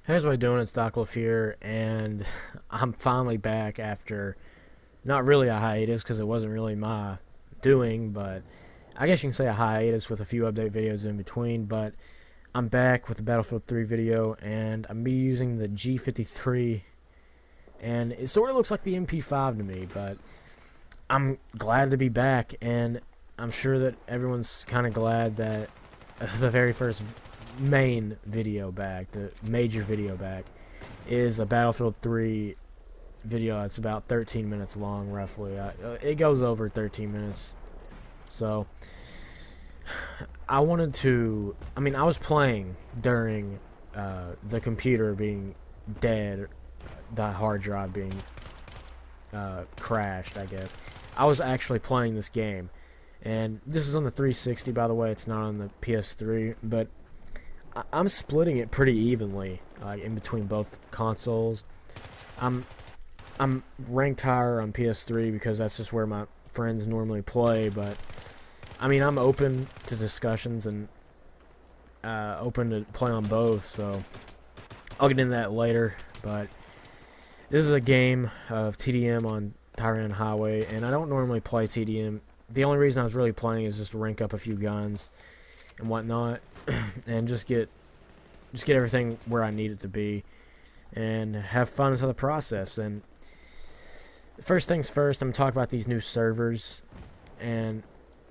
Hey, how's everybody doing? It's dyclif here, and I'm finally back after not really a hiatus because it wasn't really my doing, but I guess you can say a hiatus with a few update videos in between. But I'm back with the Battlefield 3 video, and I'm be using the G53, and it sort of looks like the MP5 to me, but I'm glad to be back, and I'm sure that everyone's kind of glad that the very first main video back, the major video back, is a Battlefield 3 video. It's about 13 minutes long, roughly. It goes over 13 minutes. So, I wanted to... I was playing during the computer being dead, the hard drive being crashed, I guess. I was actually playing this game. And this is on the 360, by the way. It's not on the PS3, but I'm splitting it pretty evenly, in between both consoles. I'm ranked higher on PS3 because that's just where my friends normally play, but I'm open to discussions and open to play on both, so I'll get into that later. But this is a game of TDM on Tehran Highway, and I don't normally play TDM. The only reason I was really playing is just to rank up a few guns and whatnot, and just get everything where I need it to be, and have fun with the process. And first things first, I'm gonna talk about these new servers. And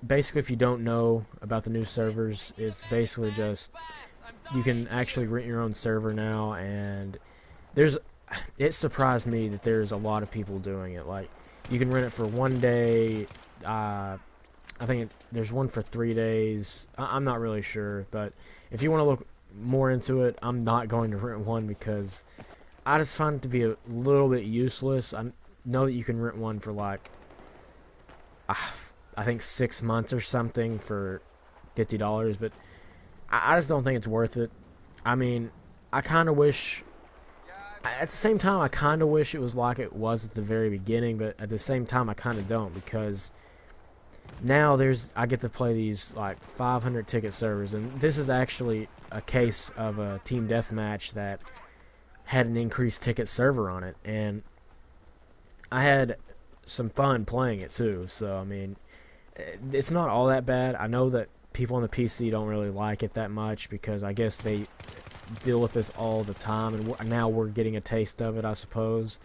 basically, if you don't know about the new servers, it's basically just you can actually rent your own server now, and it surprised me that there's a lot of people doing it. Like, you can rent it for 1 day. I think there's one for 3 days. I'm not really sure, but if you want to look more into it, I'm not going to rent one because I just find it to be a little bit useless. I know that you can rent one for like I think 6 months or something for $50, but I just don't think it's worth it. I kind of wish... At the same time, I kind of wish it was like it was at the very beginning, but at the same time, I kind of don't, because now I get to play these like 500 ticket servers, and this is actually a case of a team deathmatch that had an increased ticket server on it, and I had some fun playing it too. So it's not all that bad. I know that people on the PC don't really like it that much because I guess they deal with this all the time, and now we're getting a taste of it, I suppose.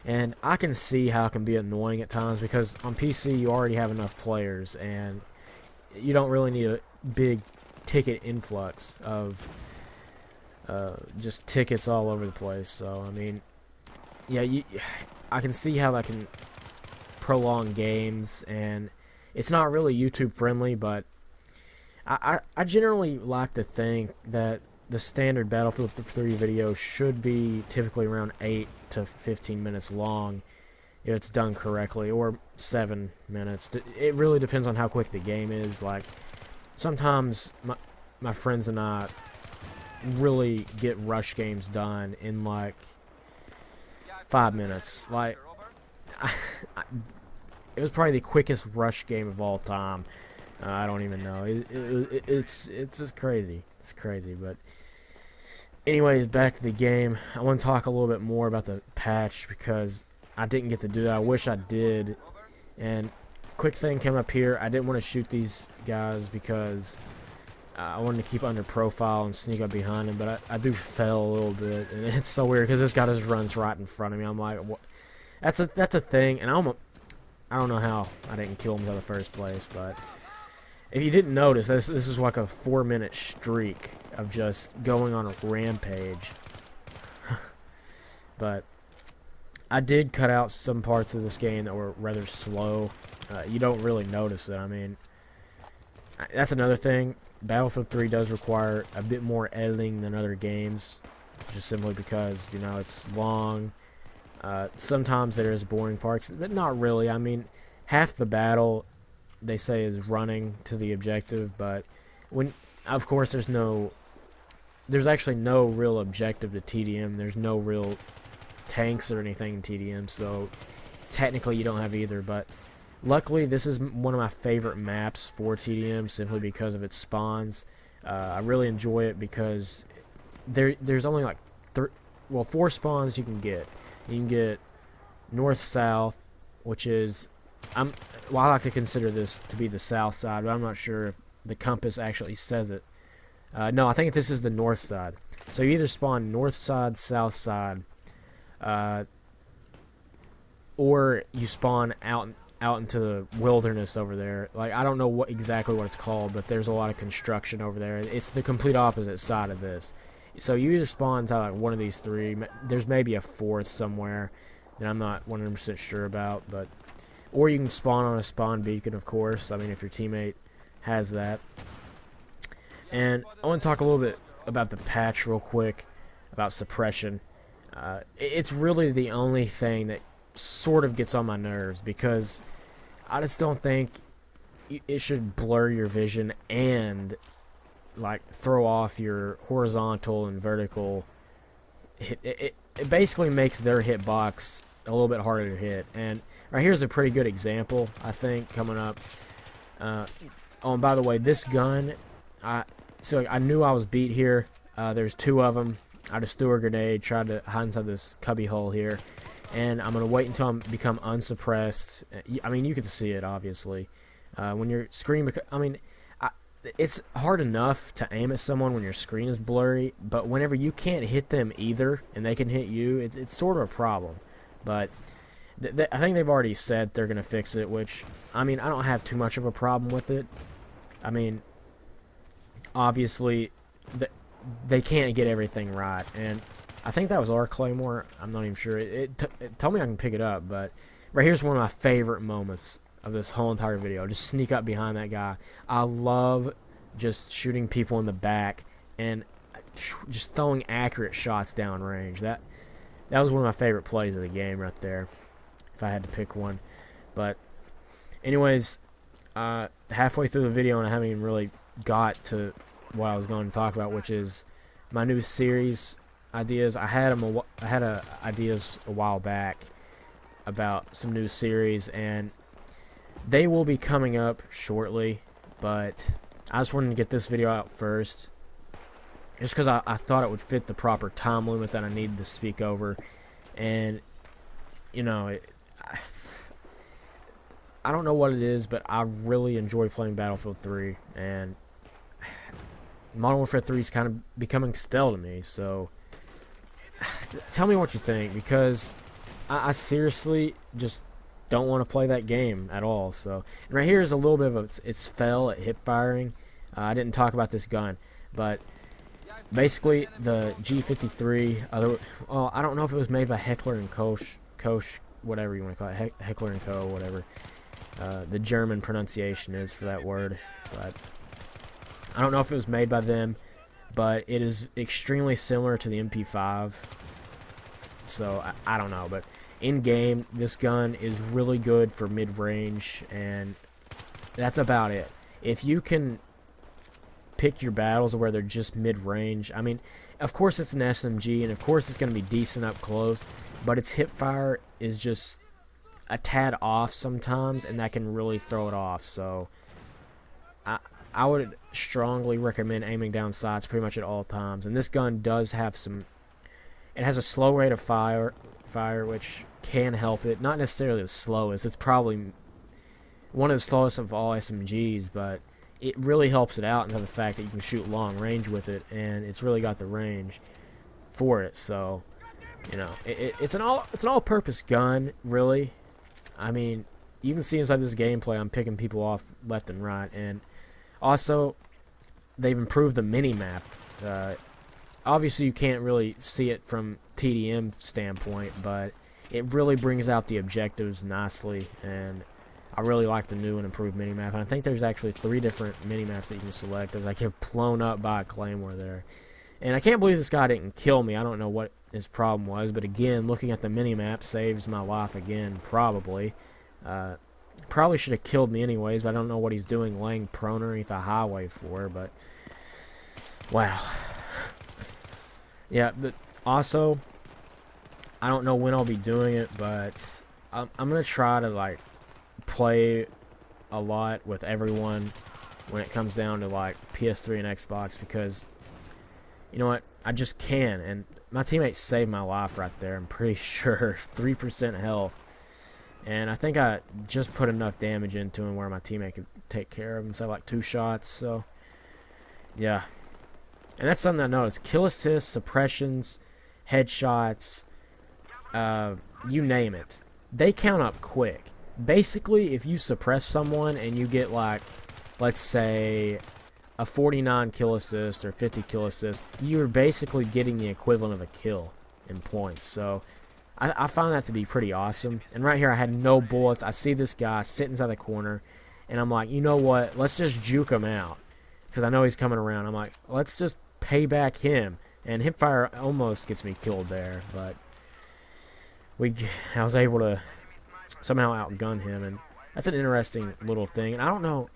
And I can see how it can be annoying at times, because on PC you already have enough players, and you don't really need a big ticket influx of just tickets all over the place. So yeah, I can see how that can prolong games, and it's not really YouTube friendly, but I generally like to think that the standard Battlefield 3 video should be typically around 8 to 15 minutes long if it's done correctly, or 7 minutes. It really depends on how quick the game is. Like, sometimes my friends and I really get rush games done in like 5 minutes. Like, it was probably the quickest rush game of all time. I don't even know. It's just crazy. It's crazy. But anyways, back to the game. I want to talk a little bit more about the patch because I didn't get to do that. I wish I did. And quick thing came up here. I didn't want to shoot these guys because I wanted to keep under profile and sneak up behind him. But I do fail a little bit, and it's so weird because this guy just runs right in front of me. I'm like, what? That's a thing, and I don't know how I didn't kill him in the first place, but if you didn't notice, this is like a 4-minute streak of just going on a rampage. But I did cut out some parts of this game that were rather slow. You don't really notice it. That's another thing. Battlefield 3 does require a bit more editing than other games, just simply because, it's long. Sometimes there is boring parts, but not really. Half the battle, they say, is running to the objective, but of course there's actually no real objective to TDM. There's no real tanks or anything in TDM, so technically you don't have either. But luckily, this is one of my favorite maps for TDM simply because of its spawns. I really enjoy it because there's only like 4 spawns you can get. You can get north south, which is I like to consider this to be the south side, but I'm not sure if the compass actually says it. No, I think this is the north side. So you either spawn north side, south side, or you spawn out into the wilderness over there. Like, I don't know exactly what it's called, but there's a lot of construction over there. It's the complete opposite side of this. So you either spawn to like one of these 3. There's maybe a 4th somewhere that I'm not 100% sure about, but or you can spawn on a spawn beacon, of course. I mean, if your teammate has that. And I want to talk a little bit about the patch real quick, about suppression. It's really the only thing that sort of gets on my nerves, because I just don't think it should blur your vision and like throw off your horizontal and vertical hit. It basically makes their hitbox a little bit harder to hit. And right here's a pretty good example, I think, coming up. Oh, and by the way, this gun, so I knew I was beat here. There's 2 of them. I just threw a grenade, tried to hide inside this cubby hole here, and I'm gonna wait until I become unsuppressed. I mean, you can see it obviously. When your screen, it's hard enough to aim at someone when your screen is blurry, but whenever you can't hit them either and they can hit you, it's sort of a problem. But I think they've already said they're gonna fix it, which, I mean, I don't have too much of a problem with it. I mean, obviously, they can't get everything right, and I think that was our Claymore. I'm not even sure. It told me I can pick it up, but right here's one of my favorite moments of this whole entire video. Just sneak up behind that guy. I love just shooting people in the back and just throwing accurate shots downrange. That was one of my favorite plays of the game right there, if I had to pick one. But anyways, halfway through the video, and I haven't even really got to what I was going to talk about, which is my new series ideas. I had ideas a while back about some new series, and they will be coming up shortly, but I just wanted to get this video out first, just because I thought it would fit the proper time limit that I needed to speak over. And you know, I don't know what it is, but I really enjoy playing Battlefield 3, and Modern Warfare 3 is kind of becoming stale to me. So tell me what you think, because I seriously just don't want to play that game at all. So, and right here is a little bit of its fail at hip firing. I didn't talk about this gun, but basically the G53, well, I don't know if it was made by Heckler and Koch, whatever you want to call it, Heckler and Co, whatever the German pronunciation is for that word. But I don't know if it was made by them, but it is extremely similar to the MP5. So I don't know, but in game, this gun is really good for mid-range, and that's about it. If you can pick your battles where they're just mid-range, I mean, of course it's an SMG, and of course it's going to be decent up close, but its hip fire is just a tad off sometimes, and that can really throw it off. So I would strongly recommend aiming down sights pretty much at all times. And this gun does have it has a slow rate of fire, which can help it. Not necessarily the slowest. It's probably one of the slowest of all SMGs, but it really helps it out into the fact that you can shoot long range with it, and it's really got the range for it. So, you know, it's an all-purpose gun, really. I mean, you can see inside this gameplay, I'm picking people off left and right, and also, they've improved the mini-map. Obviously, you can't really see it from TDM standpoint, but it really brings out the objectives nicely, and I really like the new and improved mini-map. And I think there's actually 3 different mini-maps that you can select as I get blown up by a Claymore there. And I can't believe this guy didn't kill me. I don't know what his problem was, but again, looking at the mini-map saves my life again, probably. Probably should have killed me anyways, but I don't know what he's doing laying prone underneath a highway for, but wow. Yeah, also, I don't know when I'll be doing it, but I'm going to try to, like, play a lot with everyone when it comes down to, like, PS3 and Xbox, because, you know what, I just can, and my teammate saved my life right there. I'm pretty sure 3% health, and I think I just put enough damage into him where my teammate could take care of him. So like 2 shots. So yeah, and that's something I noticed: kill assists, suppressions, headshots, you name it. They count up quick. Basically, if you suppress someone and you get like, let's say, a 49 kill assist or 50 kill assist, you're basically getting the equivalent of a kill in points. So I found that to be pretty awesome. And right here, I had no bullets. I see this guy sitting inside the corner, and I'm like, you know what? Let's just juke him out because I know he's coming around. I'm like, let's just pay back him. And hipfire almost gets me killed there, but I was able to somehow outgun him, and that's an interesting little thing. And I don't know,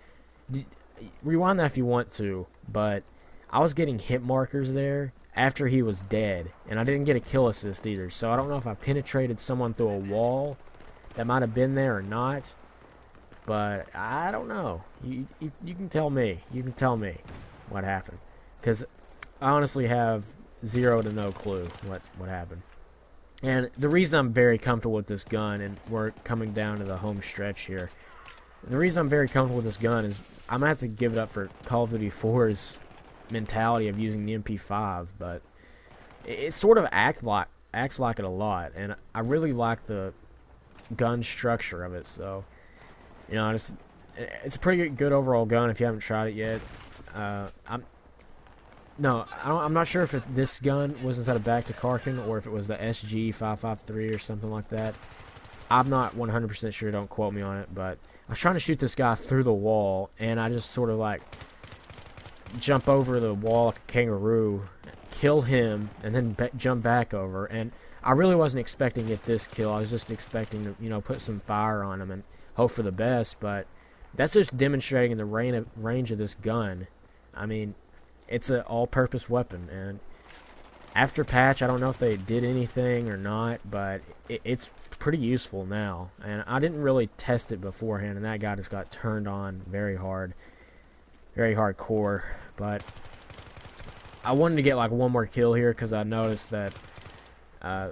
rewind that if you want to, but I was getting hit markers there after he was dead, and I didn't get a kill assist either. So I don't know if I penetrated someone through a wall that might have been there or not, but I don't know. You can tell me. You can tell me what happened, because I honestly have 0 to no clue what happened. And the reason I'm very comfortable with this gun, and we're coming down to the home stretch here, the reason I'm very comfortable with this gun is I'm going to have to give it up for Call of Duty 4's mentality of using the MP5, but it sort of acts like it a lot, and I really like the gun structure of it. So, you know, it's a pretty good overall gun if you haven't tried it yet. I'm not sure if this gun was inside of Back to Karkin or if it was the G53 or something like that. I'm not 100% sure, don't quote me on it, but I was trying to shoot this guy through the wall, and I just sort of like jump over the wall like a kangaroo, kill him, and then jump back over. And I really wasn't expecting to get this kill. I was just expecting to, you know, put some fire on him and hope for the best, but that's just demonstrating the range of this gun. I mean, it's an all-purpose weapon, and after patch, I don't know if they did anything or not, but it's pretty useful now. And I didn't really test it beforehand, and that guy just got turned on very hard, very hardcore. But I wanted to get like one more kill here because I noticed that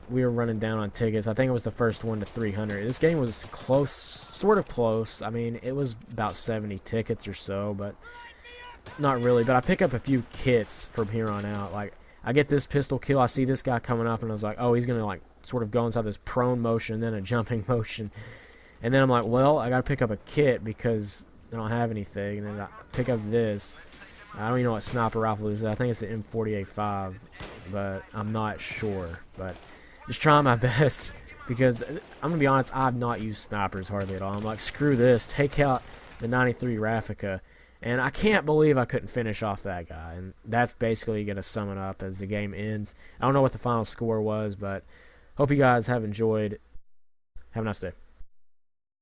we were running down on tickets. I think it was the first one to 300. This game was close, sort of close. I mean, it was about 70 tickets or so, but not really. But I pick up a few kits from here on out. Like, I get this pistol kill, I see this guy coming up, and I was like, oh, he's going to like sort of go inside this prone motion, then a jumping motion. And then I'm like, well, I got to pick up a kit because I don't have anything. And then I pick up this. I don't even know what sniper rifle is. I think it's the M48-5, but I'm not sure. But just trying my best because I'm going to be honest, I've not used snipers hardly at all. I'm like, screw this, take out the 93 Raffica. And I can't believe I couldn't finish off that guy. And that's basically going to sum it up as the game ends. I don't know what the final score was, but hope you guys have enjoyed. Have a nice day.